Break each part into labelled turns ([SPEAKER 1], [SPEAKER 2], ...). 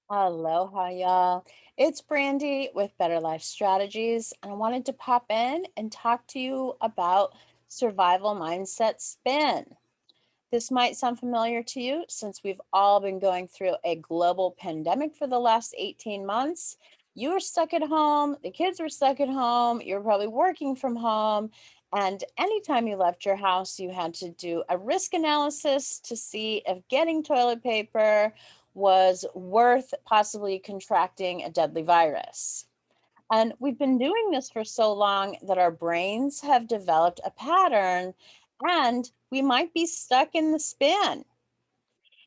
[SPEAKER 1] Aloha, y'all. It's Brandy with Better Life Strategies, and I wanted to pop in and talk to you about survival mindset spin. This might sound familiar to you since we've all been going through a global pandemic for the last 18 months. You were stuck at home, the kids were stuck at home, you were probably working from home. And anytime you left your house, you had to do a risk analysis to see if getting toilet paper was worth possibly contracting a deadly virus. And we've been doing this for so long that our brains have developed a pattern and we might be stuck in the spin.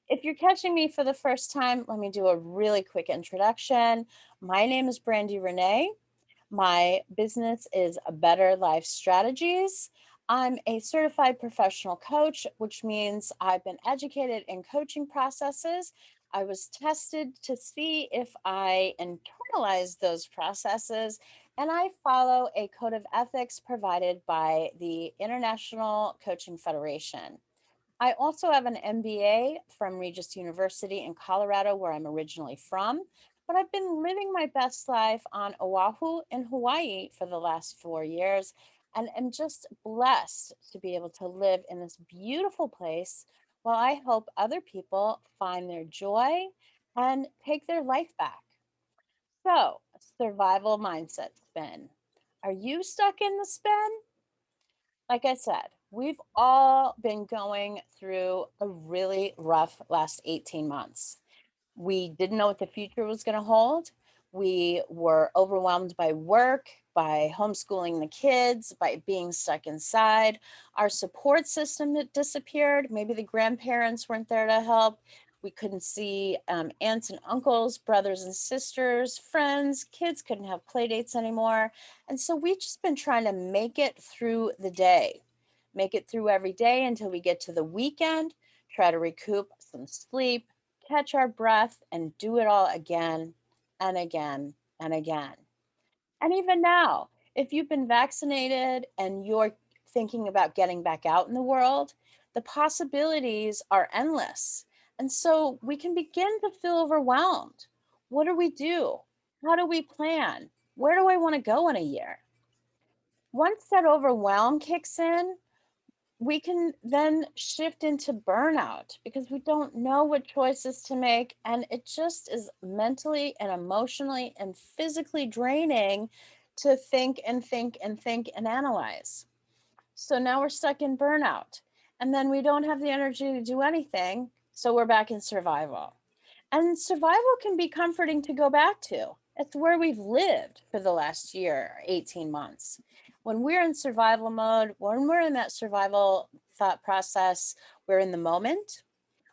[SPEAKER 1] If you're catching me for the first time, let me do a really quick introduction. My name is Brandy Renee. My business is Better Life Strategies. I'm a certified professional coach, which means I've been educated in coaching processes. I was tested to see if I internalize those processes, and I follow a code of ethics provided by the International Coaching Federation. I also have an MBA from Regis University in Colorado, where I'm originally from, but I've been living my best life on Oahu in Hawaii for the last 4 years and am just blessed to be able to live in this beautiful place while I hope other people find their joy and take their life back. So, survival mindset spin. Are you stuck in the spin? Like I said, we've all been going through a really rough last 18 months. We didn't know what the future was going to hold. We were overwhelmed by work, by homeschooling the kids, by being stuck inside. Our support system had disappeared. Maybe the grandparents weren't there to help. We couldn't see aunts and uncles, brothers and sisters, friends. Kids couldn't have play dates anymore. And so we've just been trying to make it through the day, make it through every day until we get to the weekend, try to recoup some sleep, catch our breath, and do it all again and again and again. And even now, if you've been vaccinated and you're thinking about getting back out in the world, the possibilities are endless. And so we can begin to feel overwhelmed. What do we do? How do we plan? Where do I want to go in a year? Once that overwhelm kicks in, we can then shift into burnout because we don't know what choices to make. And it just is mentally and emotionally and physically draining to think and think and think and analyze. So now we're stuck in burnout. And then we don't have the energy to do anything. So we're back in survival. And survival can be comforting to go back to. It's where we've lived for the last year, 18 months. When we're in survival mode, when we're in that survival thought process, we're in the moment.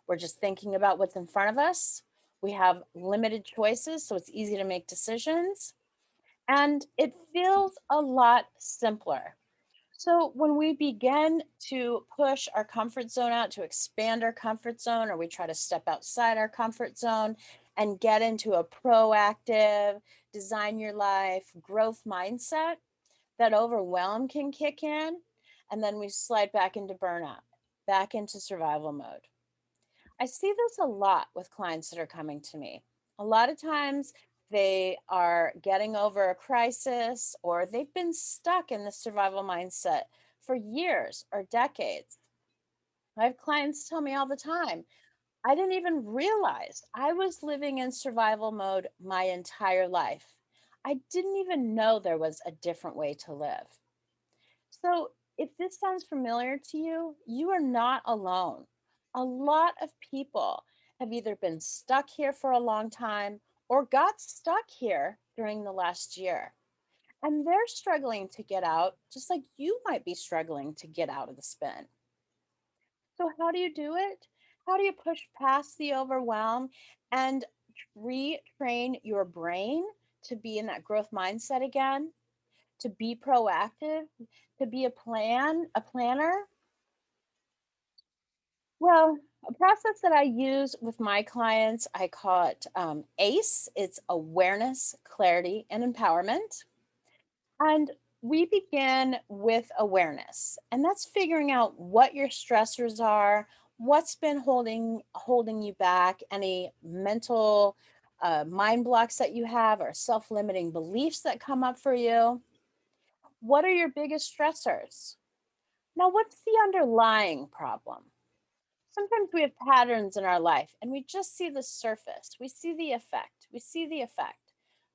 [SPEAKER 1] We're just thinking about what's in front of us. We have limited choices, so it's easy to make decisions. And it feels a lot simpler. So when we begin to push our comfort zone out, to expand our comfort zone, or we try to step outside our comfort zone and get into a proactive, design your life, growth mindset, that overwhelm can kick in. And then we slide back into burnout, back into survival mode. I see this a lot with clients that are coming to me. A lot of times they are getting over a crisis or they've been stuck in the survival mindset for years or decades. I have clients tell me all the time, I didn't even realize I was living in survival mode my entire life. I didn't even know there was a different way to live. So, if this sounds familiar to you, you are not alone. A lot of people have either been stuck here for a long time or got stuck here during the last year. And they're struggling to get out, just like you might be struggling to get out of the spin. So, how do you do it? How do you push past the overwhelm and retrain your brain to be in that growth mindset again? To be proactive, to be a planner? Well, a process that I use with my clients, I call it ACE. It's awareness, clarity, and empowerment. And we begin with awareness, and that's figuring out what your stressors are, what's been holding you back, any mental mind blocks that you have or self limiting beliefs that come up for you? What are your biggest stressors? Now, what's the underlying problem? Sometimes we have patterns in our life and we just see the surface. We see the effect. We see the effect,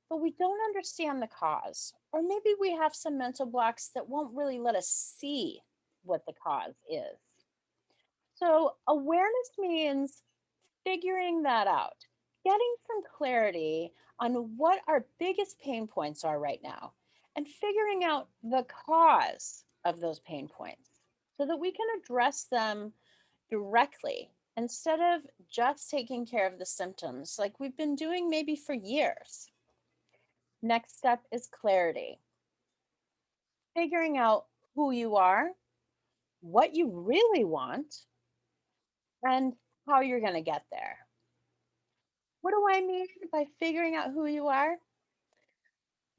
[SPEAKER 1] but we don't understand the cause. Or maybe we have some mental blocks that won't really let us see what the cause is. So, awareness means figuring that out, getting some clarity on what our biggest pain points are right now, and figuring out the cause of those pain points so that we can address them directly instead of just taking care of the symptoms like we've been doing maybe for years. Next step is clarity, figuring out who you are, what you really want, and how you're going to get there. What do I mean by figuring out who you are?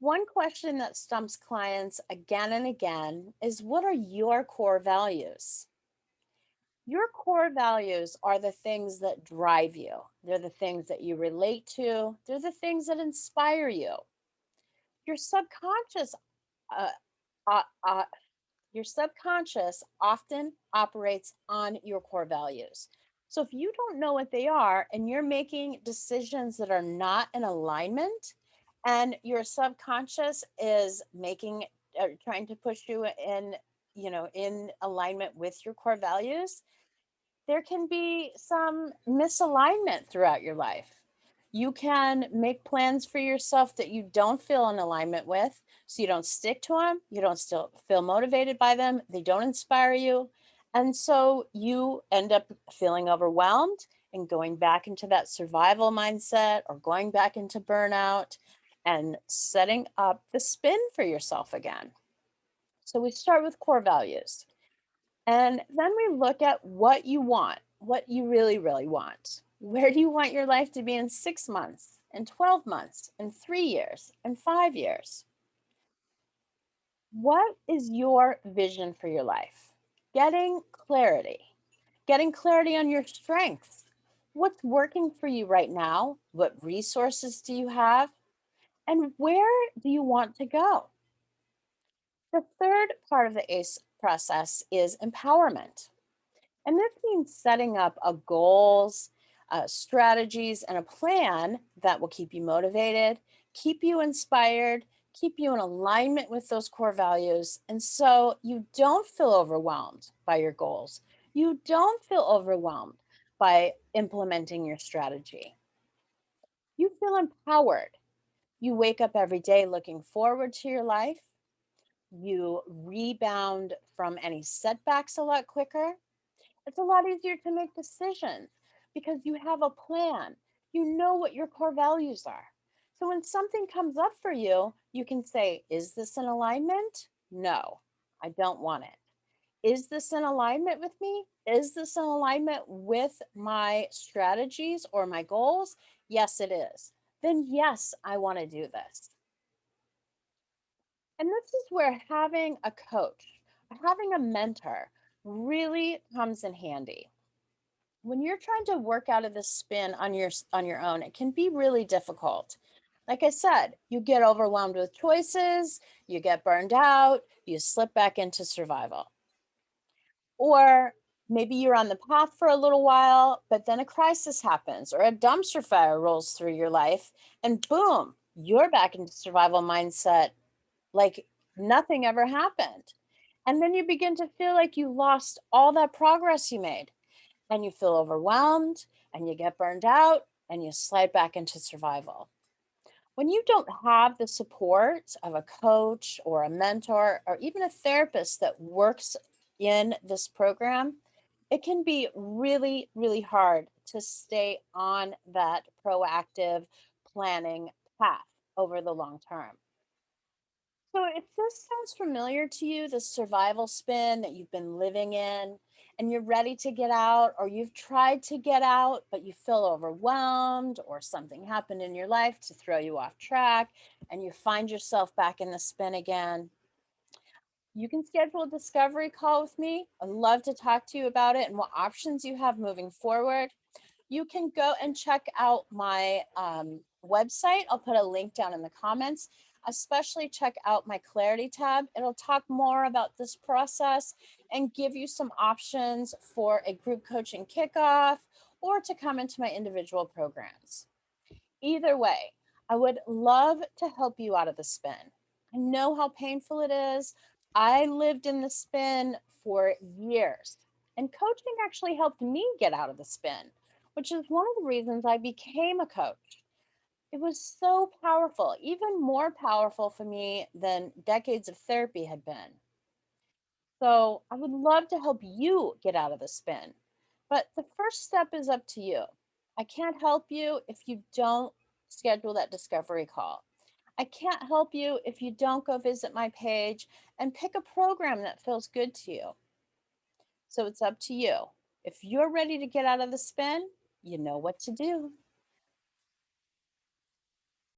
[SPEAKER 1] One question that stumps clients again and again is, what are your core values? Your core values are the things that drive you. They're the things that you relate to. They're the things that inspire you. Your subconscious, uh, uh, uh, your subconscious often operates on your core values. So if you don't know what they are and you're making decisions that are not in alignment, and your subconscious is making trying to push you in, in alignment with your core values, there can be some misalignment throughout your life. You can make plans for yourself that you don't feel in alignment with, so you don't stick to them, you don't still feel motivated by them, they don't inspire you. And so you end up feeling overwhelmed and going back into that survival mindset or going back into burnout and setting up the spin for yourself again. So we start with core values. And then we look at what you want, what you really, really want. Where do you want your life to be in 6 months, in 12 months, in 3 years, in 5 years? What is your vision for your life? Getting clarity on your strengths. What's working for you right now? What resources do you have? And where do you want to go? The third part of the ACE process is empowerment. And this means setting up a goals, strategies, and a plan that will keep you motivated, keep you inspired, keep you in alignment with those core values. And so you don't feel overwhelmed by your goals. You don't feel overwhelmed by implementing your strategy. You feel empowered. You wake up every day looking forward to your life. You rebound from any setbacks a lot quicker. It's a lot easier to make decisions because you have a plan. You know what your core values are. So when something comes up for you, you can say, is this in alignment? No, I don't want it. Is this in alignment with me? Is this in alignment with my strategies or my goals? Yes, it is. Then, yes, I want to do this. And this is where having a coach, having a mentor really comes in handy. When you're trying to work out of this spin on your own, it can be really difficult. Like I said, you get overwhelmed with choices, you get burned out, you slip back into survival. Or maybe you're on the path for a little while, but then a crisis happens or a dumpster fire rolls through your life, and boom, you're back into survival mindset like nothing ever happened. And then you begin to feel like you lost all that progress you made, and you feel overwhelmed and you get burned out and you slide back into survival. When you don't have the support of a coach or a mentor or even a therapist that works in this program, it can be really, really hard to stay on that proactive planning path over the long term. So, if this sounds familiar to you, the survival spin that you've been living in, and you're ready to get out, or you've tried to get out, but you feel overwhelmed, or something happened in your life to throw you off track, and you find yourself back in the spin again, you can schedule a discovery call with me. I'd love to talk to you about it and what options you have moving forward. You can go and check out my website. I'll put a link down in the comments. Especially check out my Clarity tab. It'll talk more about this process and give you some options for a group coaching kickoff or to come into my individual programs. Either way, I would love to help you out of the spin. I know how painful it is. I lived in the spin for years, and coaching actually helped me get out of the spin, which is one of the reasons I became a coach. It was so powerful, even more powerful for me than decades of therapy had been. So I would love to help you get out of the spin. But the first step is up to you. I can't help you if you don't schedule that discovery call. I can't help you if you don't go visit my page and pick a program that feels good to you. So it's up to you. If you're ready to get out of the spin, you know what to do.